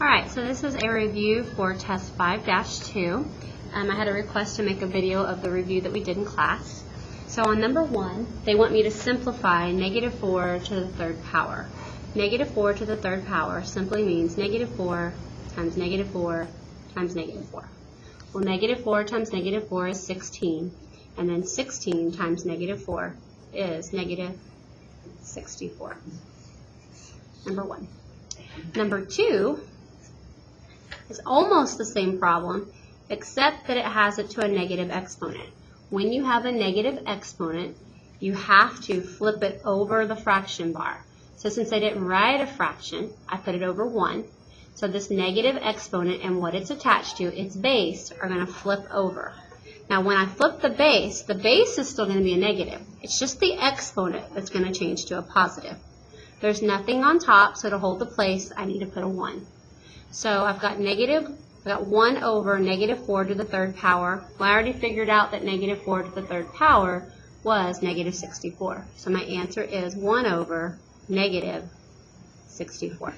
Alright, so this is a review for test 5-2. I had a request to make a video of the review that we did in class. So on number 1, they want me to simplify negative 4 to the third power. Negative 4 to the third power simply means negative 4 times negative 4 times negative 4. Well, negative 4 times negative 4 is 16, and then 16 times negative 4 is negative 64. Number 1. Number 2 is almost the same problem, except that it has it to a negative exponent. When you have a negative exponent, you have to flip it over the fraction bar. So since I didn't write a fraction, I put it over 1. So this negative exponent and what it's attached to, its base, are going to flip over. Now when I flip the base is still going to be a negative. It's just the exponent that's going to change to a positive. There's nothing on top, so to hold the place, I need to put a 1. So I've got 1 over negative 4 to the third power. Well, I already figured out that negative 4 to the third power was negative 64. So my answer is 1 over negative 64.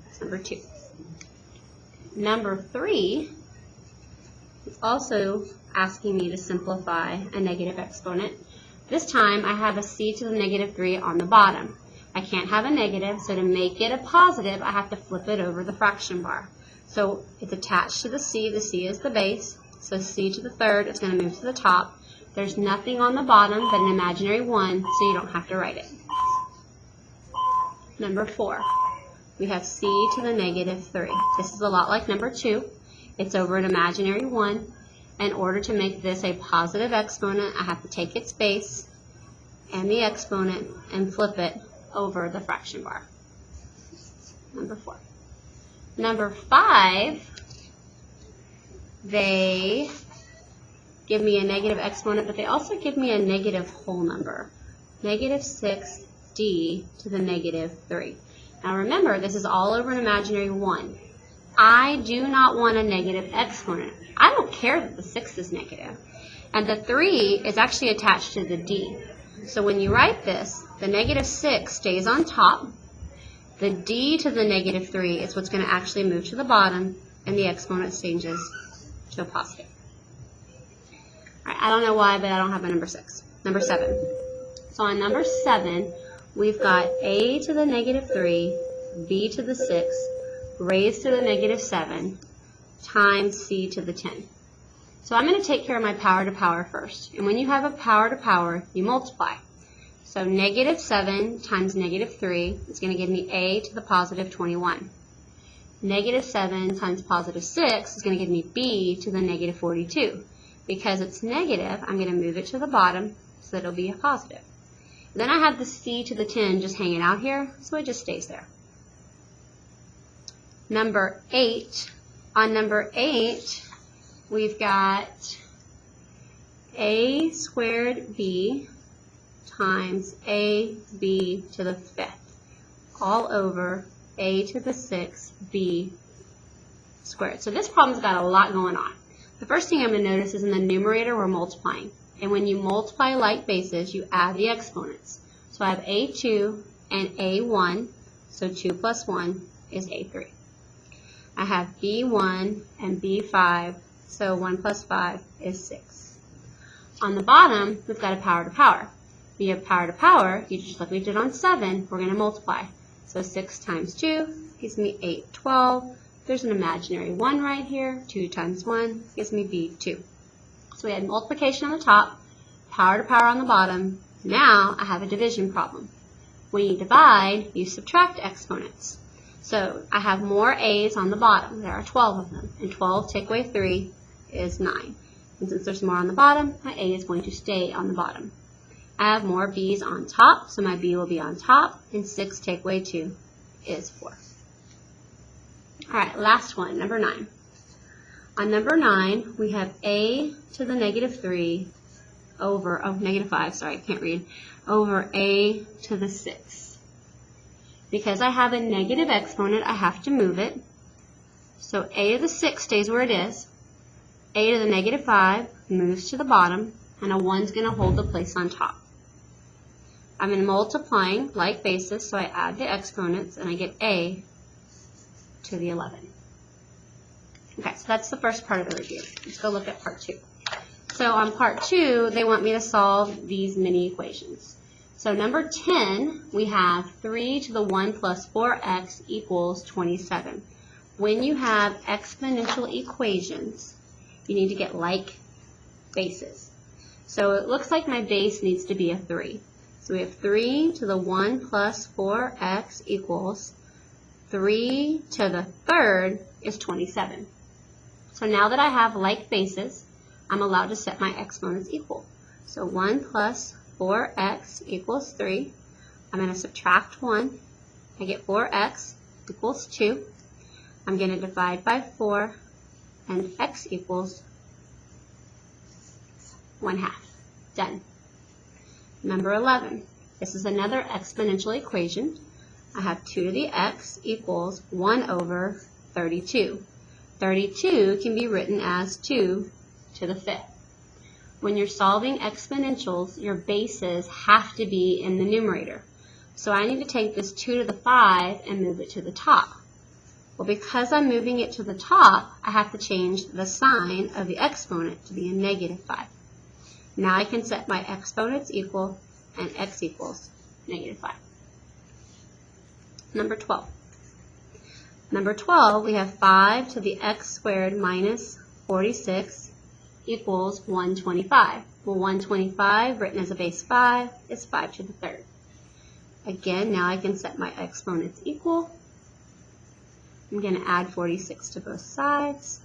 That's number 2. Number 3 is also asking me to simplify a negative exponent. This time I have a c to the negative 3 on the bottom. I can't have a negative, so to make it a positive, I have to flip it over the fraction bar. So it's attached to the c is the base, so c to the third is going to move to the top. There's nothing on the bottom but an imaginary 1, so you don't have to write it. Number 4, we have c to the negative 3. This is a lot like number 2. It's over an imaginary 1. In order to make this a positive exponent, I have to take its base and the exponent and flip it over the fraction bar. Number 4. Number 5, they give me a negative exponent, but they also give me a negative whole number. Negative 6d to the negative 3. Now remember, this is all over an imaginary 1. I do not want a negative exponent. I don't care that the 6 is negative. And the 3 is actually attached to the d. So when you write this, the negative 6 stays on top. The d to the negative 3 is what's going to actually move to the bottom, and the exponent changes to a positive. All right, I don't know why, but I don't have a number 6. Number 7. So on number 7, we've got a to the negative 3, b to the 6, raised to the negative 7, times c to the 10. So I'm going to take care of my power to power first. And when you have a power to power, you multiply. So negative 7 times negative 3 is going to give me a to the positive 21. Negative 7 times positive 6 is going to give me b to the negative 42. Because it's negative, I'm going to move it to the bottom so that it'll be a positive. Then I have the c to the 10 just hanging out here, so it just stays there. Number 8. On number 8, we've got a squared b times ab to the 5th, all over a to the 6th b squared. So this problem's got a lot going on. The first thing I'm going to notice is in the numerator we're multiplying. And when you multiply like bases, you add the exponents. So I have a2 and a1, so 2 plus 1 is a3. I have b1 and b5, so 1 plus 5 is 6. On the bottom, we've got a power to power. When you have power to power, you just like we did on 7, we're going to multiply. So 6 times 2 gives me 8, 12. There's an imaginary 1 right here. 2 times 1 gives me b2. So we had multiplication on the top, power to power on the bottom. Now I have a division problem. When you divide, you subtract exponents. So I have more a's on the bottom. There are 12 of them. And 12 take away 3 is 9. And since there's more on the bottom, my a is going to stay on the bottom. I have more b's on top, so my b will be on top. And 6 take away 2 is 4. All right, last one, number 9. On number 9, we have a to the negative 3 over, negative 5, sorry, I can't read, over a to the 6. Because I have a negative exponent, I have to move it. So a to the 6 stays where it is. A to the negative 5 moves to the bottom, and a 1's going to hold the place on top. I'm in multiplying like basis, so I add the exponents, and I get a to the 11. Okay, so that's the first part of the review. Let's go look at part 2. So on part 2, they want me to solve these mini equations. So number 10, we have 3 to the 1 plus 4x equals 27. When you have exponential equations, you need to get like bases. So it looks like my base needs to be a 3. So we have 3 to the 1 plus 4x equals 3 to the third is 27. So now that I have like bases, I'm allowed to set my exponents equal. So 1 plus 4x equals 3. I'm going to subtract 1. I get 4x equals 2. I'm going to divide by 4, and x equals 1/2. Done. Number 11. This is another exponential equation. I have 2 to the x equals 1 over 32. 32 can be written as 2 to the 5th. When you're solving exponentials, your bases have to be in the numerator. So I need to take this 2 to the 5 and move it to the top. Well, because I'm moving it to the top, I have to change the sign of the exponent to be a -5. Now I can set my exponents equal and x equals -5. Number 12. Number 12, we have 5 to the x squared minus 46 equals 125. Well, 125 written as a base 5 is 5 to the third. Again, now I can set my exponents equal. I'm going to add 46 to both sides.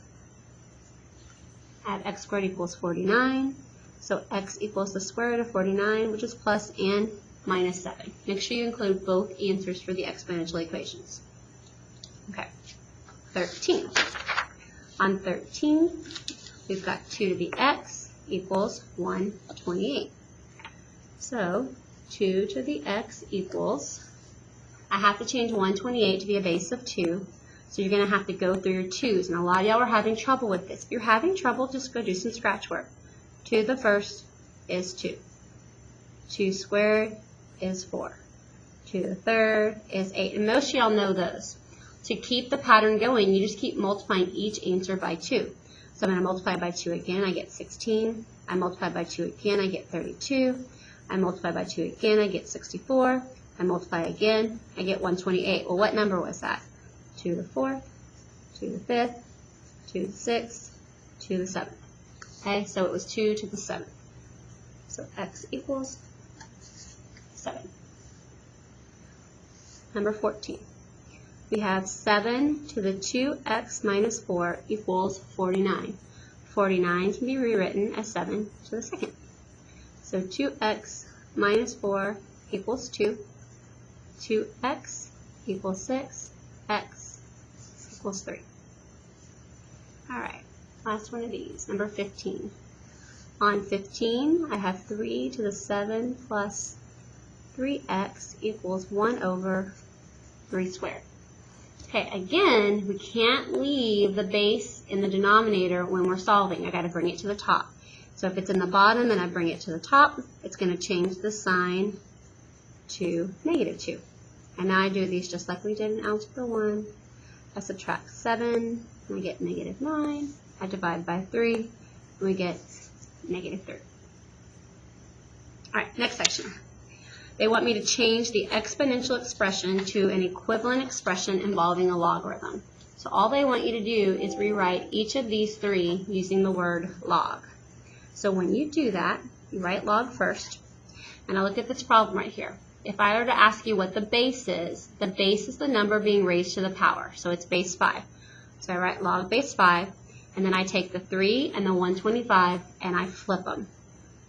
Add x squared equals 49. So x equals the square root of 49, which is plus and minus 7. Make sure you include both answers for the exponential equations. Okay, 13. On 13, we've got 2 to the x equals 128. So 2 to the x equals, I have to change 128 to be a base of 2. So you're going to have to go through your 2's. And a lot of y'all are having trouble with this. If you're having trouble, just go do some scratch work. 2 to the first is 2. 2 squared is 4. 2 to the third is 8. And most of y'all know those. To keep the pattern going, you just keep multiplying each answer by 2. So I'm going to multiply by 2 again, I get 16. I multiply by 2 again, I get 32. I multiply by 2 again, I get 64. I multiply again, I get 128. Well, what number was that? 2 to the 4th, 2 to the 5th, 2 to the 6th, 2 to the 7th. Okay, so it was 2 to the 7th. So x equals 7. Number 14. We have 7 to the 2x minus 4 equals 49. 49 can be rewritten as 7 to the second. So 2x minus 4 equals 2. 2x equals 6. X equals 3. All right, last one of these, number 15. On 15, I have 3 to the 7 plus 3x equals 1 over 3 squared. Okay, again, we can't leave the base in the denominator when we're solving. I got to bring it to the top. So if it's in the bottom and I bring it to the top, it's going to change the sign to -2. And now I do these just like we did in Algebra 1. I subtract 7, and we get -9. I divide by 3, and we get -3. All right, next section. They want me to change the exponential expression to an equivalent expression involving a logarithm. So all they want you to do is rewrite each of these 3 using the word log. So when you do that, you write log first. And I look at this problem right here. If I were to ask you what the base is the number being raised to the power. So it's base 5. So I write log base 5, and then I take the 3 and the 125 and I flip them.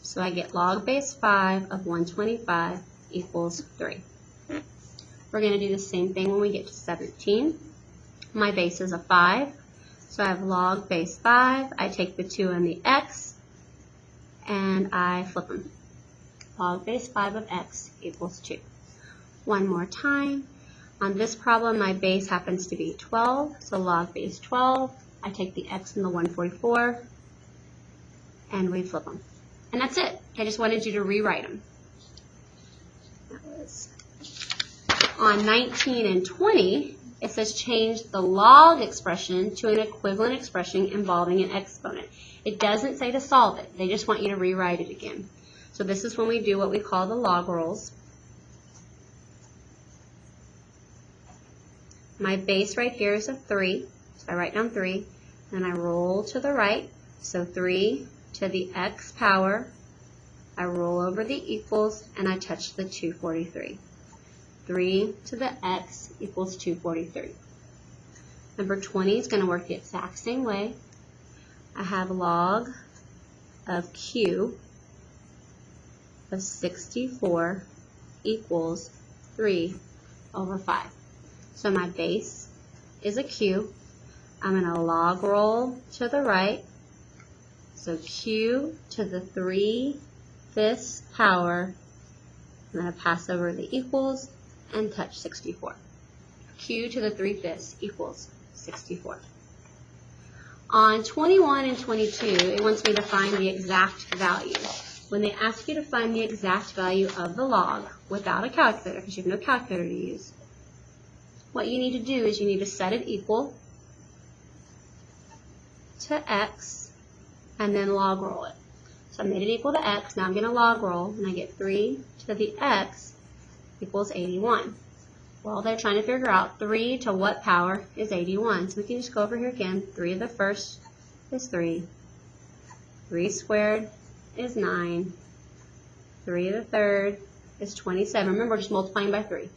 So I get log base 5 of 125 equals 3. We're going to do the same thing when we get to 17. My base is a 5. So I have log base 5. I take the 2 and the x, and I flip them. Log base 5 of x equals 2. One more time. On this problem, my base happens to be 12. So log base 12. I take the x and the 144, and we flip them. And that's it. I just wanted you to rewrite them. That was on 19 and 20. it says change the log expression to an equivalent expression involving an exponent. It doesn't say to solve it. They just want you to rewrite it again. So this is when we do what we call the log rolls. My base right here is a 3, so I write down 3, then I roll to the right, so 3 to the x power, I roll over the equals, and I touch the 243. 3 to the x equals 243. Number 20 is going to work the exact same way. I have log of q of 64 equals 3 over 5. So my base is a q. I'm going to log roll to the right. So q to the 3/5 power. I'm going to pass over the equals and touch 64. Q to the 3/5 equals 64. On 21 and 22, it wants me to find the exact value. When they ask you to find the exact value of the log without a calculator, because you have no calculator to use, what you need to do is you need to set it equal to x and then log roll it. So I made it equal to x, now I'm going to log roll, and I get 3 to the x equals 81. Well, they're trying to figure out 3 to what power is 81. So we can just go over here again. 3 to the first is 3. 3 squared is 9. 3 to the third is 27. Remember, we're just multiplying by 3.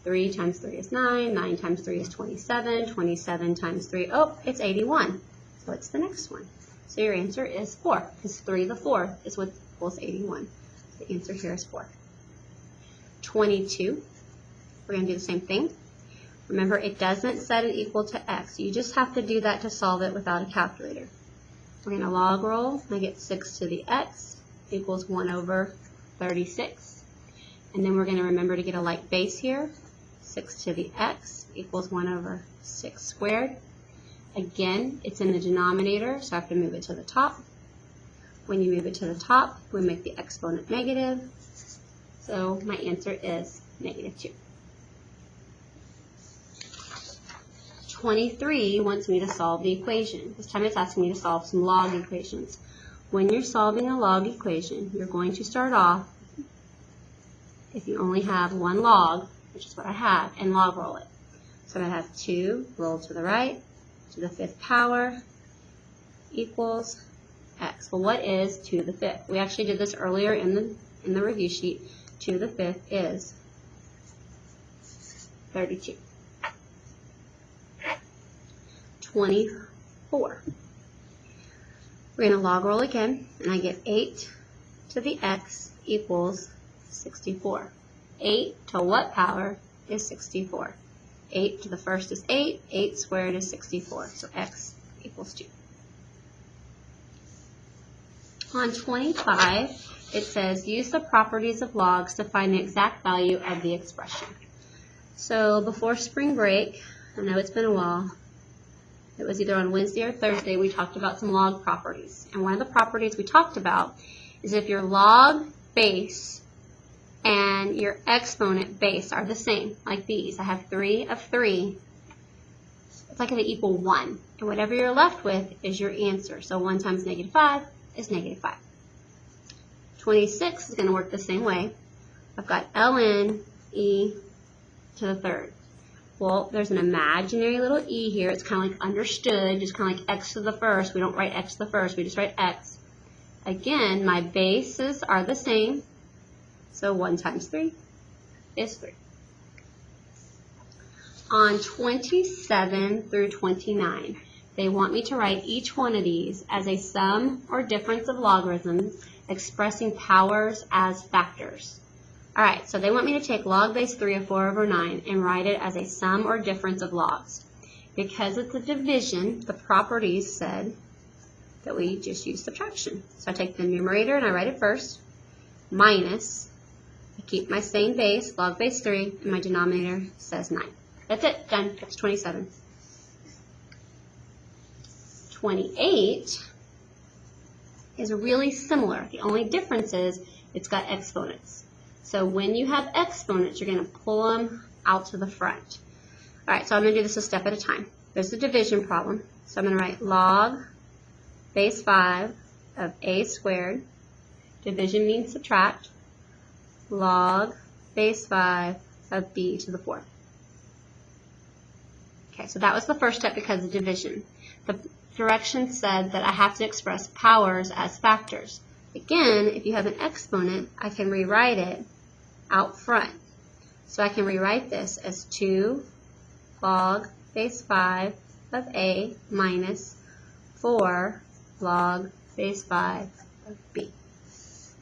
3 times 3 is 9. 9 times 3 is 27. 27 times 3, oh, it's 81. So it's the next one. So your answer is 4, because 3 to the fourth is what equals 81. So the answer here is 4. 22, we're going to do the same thing. Remember, it doesn't set it equal to x. You just have to do that to solve it without a calculator. We're going to log roll. I get 6 to the x equals 1 over 36. And then we're going to remember to get a like base here. 6 to the x equals 1 over 6 squared. Again, it's in the denominator, so I have to move it to the top. When you move it to the top, we make the exponent negative. So my answer is -2. 23 wants me to solve the equation. This time it's asking me to solve some log equations. When you're solving a log equation, you're going to start off, if you only have one log, which is what I have, and log roll it. So I have 2 roll to the right to the 5th power equals x. Well, what is 2 to the 5th? We actually did this earlier in the review sheet. 2 to the 5th is 32. 24. We're going to log roll again, and I get 8 to the x equals 64. 8 to what power is 64? 8 to the first is 8. 8 squared is 64. So x equals 2. On 25, it says use the properties of logs to find the exact value of the expression. So before spring break, I know it's been a while, it was either on Wednesday or Thursday, we talked about some log properties. And one of the properties we talked about is if your log base and your exponent base are the same, like these. I have 3 of 3. It's like they equal 1. And whatever you're left with is your answer. So 1 times -5 is -5. 26 is going to work the same way. I've got ln e to the third. Well, there's an imaginary little e here. It's kind of like understood, just kind of like x to the first. We don't write x to the first. We just write x. Again, my bases are the same. So 1 times 3 is 3. On 27 through 29, they want me to write each one of these as a sum or difference of logarithms expressing powers as factors. All right, so they want me to take log base 3 of 4 over 9 and write it as a sum or difference of logs. Because it's a division, the properties said that we just use subtraction. So I take the numerator and I write it first, minus, I keep my same base, log base 3, and my denominator says 9. That's it, done. That's 27. 28 is really similar. The only difference is it's got exponents. So when you have exponents, you're going to pull them out to the front. All right, so I'm going to do this a step at a time. There's a division problem. So I'm going to write log base 5 of a squared. Division means subtract. Log base 5 of b to the 4th. Okay, so that was the first step because of division. The directions said that I have to express powers as factors. Again, if you have an exponent, I can rewrite it out front. So I can rewrite this as 2 log base 5 of a minus 4 log base 5 of b.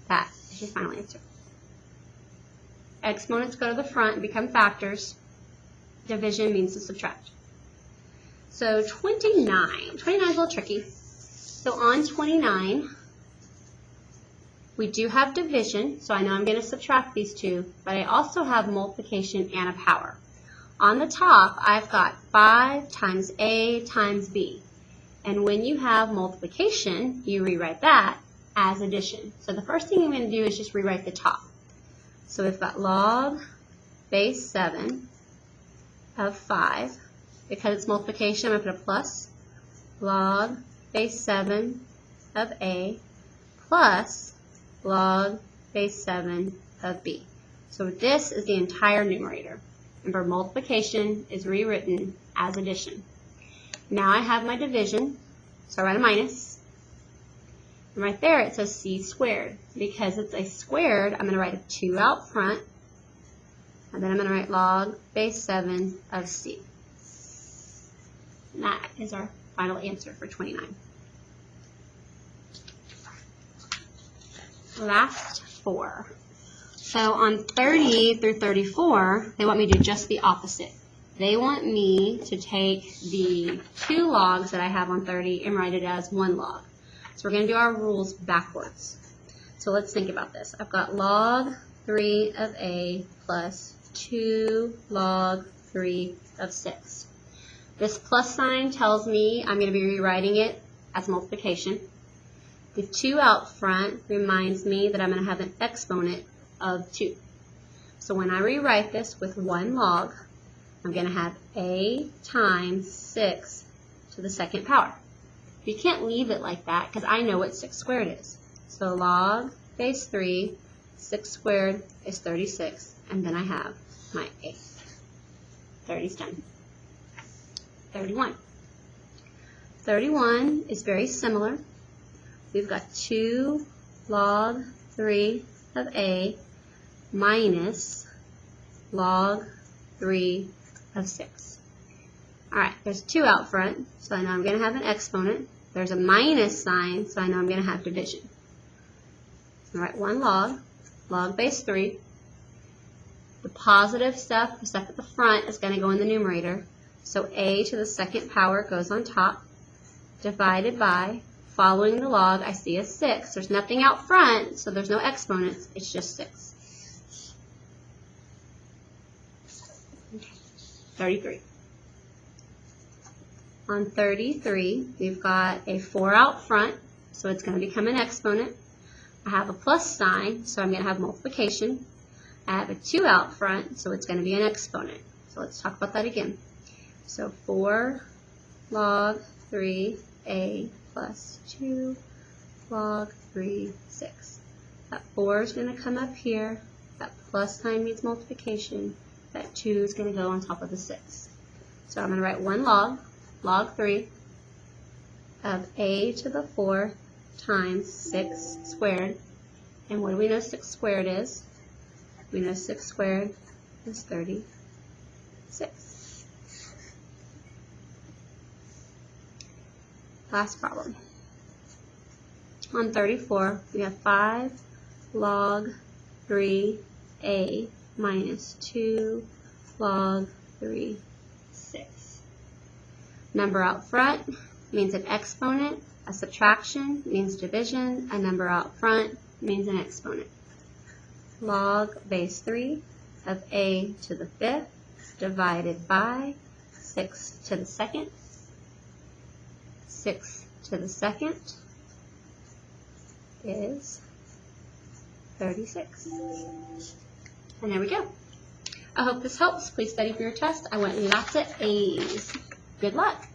That is your final answer. Exponents go to the front and become factors. Division means to subtract. So 29. 29 is a little tricky. So on 29, we do have division, so I know I'm going to subtract these two, but I also have multiplication and a power. On the top, I've got 5 times a times b. And when you have multiplication, you rewrite that as addition. So the first thing I'm going to do is just rewrite the top. So we've got log base 7 of 5. Because it's multiplication, I'm going to put a plus log base 7 of a plus log base 7 of b. So this is the entire numerator. Remember, multiplication is rewritten as addition. Now I have my division, so I write a minus. And right there it says c squared. Because it's a squared, I'm going to write a 2 out front. And then I'm going to write log base 7 of c. And that is our final answer for 29. Last 4. So on 30 through 34, they want me to do just the opposite. They want me to take the 2 logs that I have on 30 and write it as 1 log. So we're going to do our rules backwards. So let's think about this. I've got log 3 of a plus 2 log 3 of 6. This plus sign tells me I'm going to be rewriting it as multiplication. The 2 out front reminds me that I'm going to have an exponent of 2. So when I rewrite this with 1 log, I'm going to have a times 6 to the 2nd power. You can't leave it like that because I know what 6 squared is. So log base 3, 6 squared is 36, and then I have my a. 30's done. 31. 31 is very similar. We've got 2 log 3 of a minus log 3 of 6. Alright, there's 2 out front, so I know I'm going to have an exponent. There's a minus sign, so I know I'm going to have division. Alright, 1 log, log base 3. The positive stuff, the stuff at the front, is going to go in the numerator. So a to the 2nd power goes on top, divided by, following the log, I see a 6. There's nothing out front, so there's no exponents. It's just 6. Okay. 33. On 33, we've got a 4 out front, so it's going to become an exponent. I have a plus sign, so I'm going to have multiplication. I have a 2 out front, so it's going to be an exponent. So let's talk about that again. So 4 log 3a plus 2 log 3, 6. That 4 is going to come up here. That plus sign means multiplication. That 2 is going to go on top of the 6. So I'm going to write 1 log, log 3 of a to the 4 times 6 squared. And what do we know 6 squared is? We know 6 squared is 36. Last problem. On 34, we have 5 log 3a minus 2 log 3, 6. Number out front means an exponent. A subtraction means division. A number out front means an exponent. Log base 3 of a to the 5th divided by 6 to the 2nd. 6 to the 2nd is 36. And there we go. I hope this helps. Please study for your test. I want you lots of A's. Good luck.